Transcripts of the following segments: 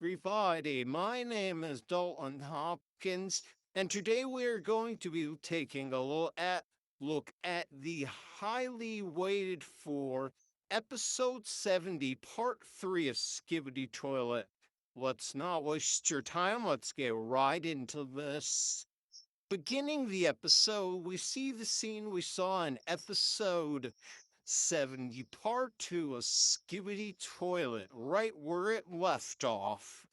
everybody. My name is Dalton Hopkins, and today we are going to be taking a look at the highly waited for episode 70, part 3 of Skibidi Toilet. Let's not waste your time. Let's get right into this. Beginning the episode, we see the scene we saw in episode 70, part 2 of Skibidi Toilet, right where it left off.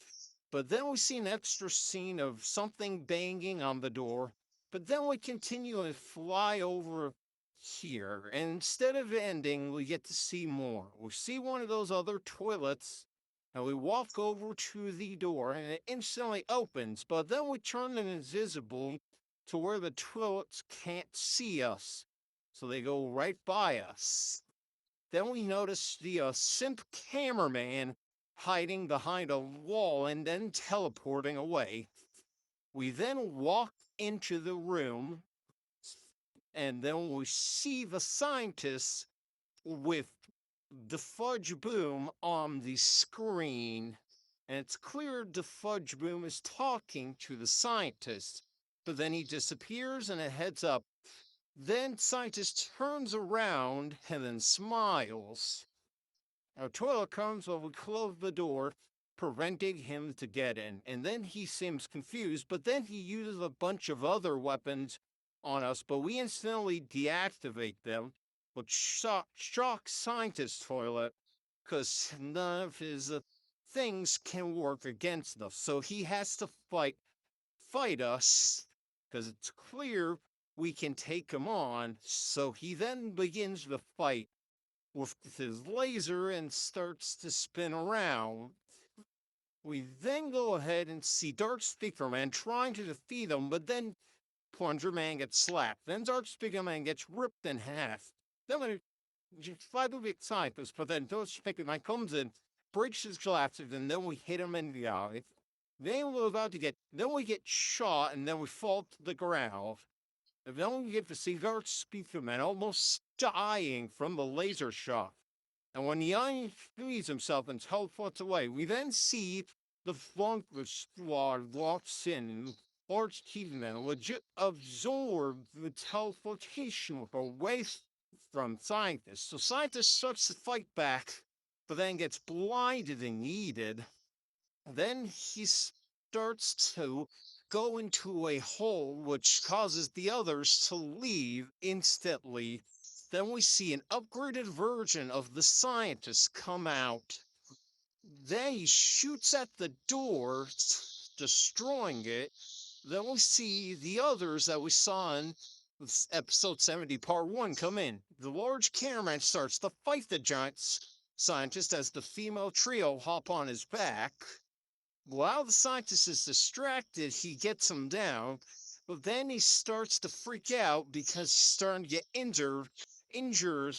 But then we see an extra scene of something banging on the door. But then we continue and fly over here. And instead of ending, we get to see more. We see one of those other toilets. And we walk over to the door and it instantly opens. But then we turn it invisible to where the toilets can't see us. So they go right by us. Then we notice the simp cameraman hiding behind a wall and then teleporting away. We then walk into the room and then we see the scientists with the fudge boom on the screen. And it's clear the fudge boom is talking to the scientist. But then he disappears and it heads up. Then scientist turns around and then smiles. Our toilet comes while we close the door, preventing him to get in. And then he seems confused, but then he uses a bunch of other weapons on us, but we instantly deactivate them, which shocks Scientist Toilet, because none of his things can work against us. So he has to fight us, because it's clear we can take him on. So he then begins the fight with his laser and starts to spin around. We then go ahead and see Dark Speaker Man trying to defeat him, but then Plunger Man gets slapped. Then Dark Speaker Man gets ripped in half. Then we fight the big scientist, but then Dark Speaker Man comes in, breaks his glasses, and then we hit him in the eye. Then we get shot, and then we fall to the ground. And then we get to see Dark Speaker Man almost dying from the laser shot. And when the onion frees himself and teleports away, we then see the Flunker squad walks in and large men legit absorb the teleportation away from scientists. So scientist starts to fight back, but then gets blinded and yeeted. Then he starts to go into a hole, which causes the others to leave instantly. Then we see an upgraded version of the scientist come out. Then he shoots at the door, destroying it. Then we see the others that we saw in episode 70, part 1, come in. The large cameraman starts to fight the giant scientist as the female trio hop on his back. While the scientist is distracted, he gets him down, but then he starts to freak out because he's starting to get injured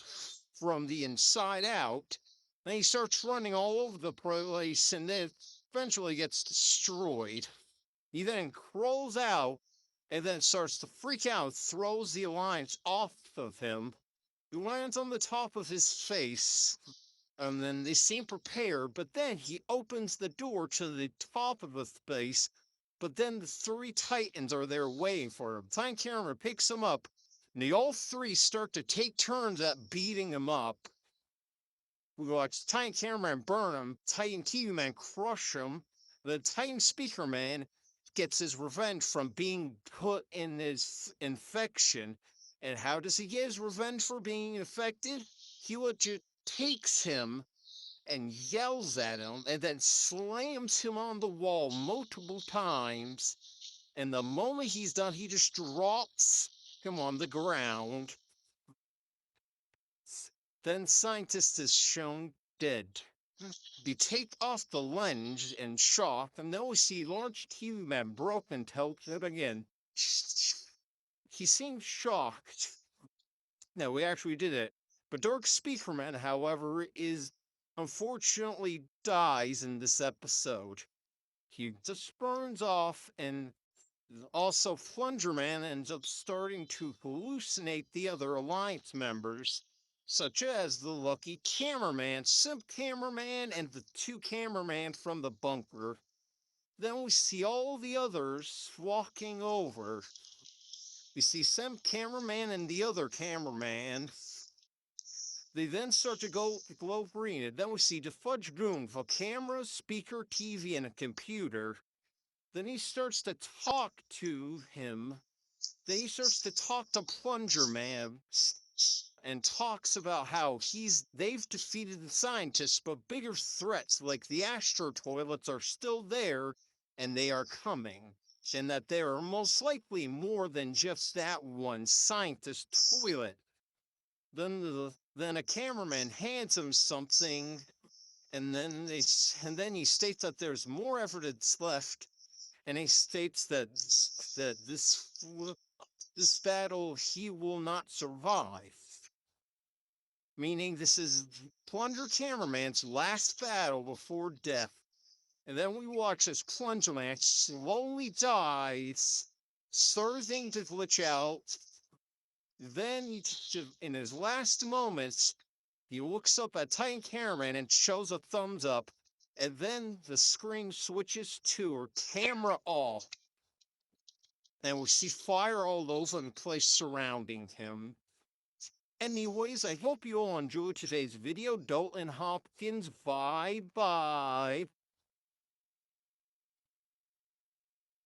from the inside out. Then he starts running all over the place and then eventually gets destroyed. He then crawls out and then starts to freak out, throws the alliance off of him. He lands on the top of his face, and then they seem prepared, but then he opens the door to the top of the space, but then the three titans are there waiting for him. Titan camera picks him up, and they all three start to take turns at beating him up. We watch Titan cameraman burn him, Titan TV man crush him, the Titan speaker man gets his revenge from being put in his infection. And how does he get his revenge for being infected? He legit takes him and yells at him and then slams him on the wall multiple times. And the moment he's done, he just drops him on the ground. Then scientist is shown dead. They take off the lens and shock, and then we see large TV man broken tilted again. He seems shocked. No, we actually did it. But Dark Speakerman, however, is unfortunately dies in this episode. He just burns off, and also Flungerman ends up starting to hallucinate the other Alliance members. such as the lucky cameraman, simp cameraman, and the two cameraman from the bunker. Then we see all the others walking over. We see simp cameraman and the other cameraman. They then start to go glow green, and then we see the fudge goon for camera, speaker, TV, and a computer. Then he starts to talk to him. Then he starts to talk to Plunger Man and talks about how they've defeated the scientists, but bigger threats like the astro toilets are still there and they are coming. And that there are most likely more than just that one scientist toilet. Then a cameraman hands him something, and then he states that there's more evidence left, and he states that this battle he will not survive, meaning this is Plunger Cameraman's last battle before death. And then we watch as Plunger Man slowly dies, starting to glitch out. Then, in his last moments, he looks up at Titan Cameraman and shows a thumbs up, and then the screen switches to camera off, and we see fire all over the place surrounding him. Anyways, I hope you all enjoyed today's video. Dalton Hopkins, bye bye.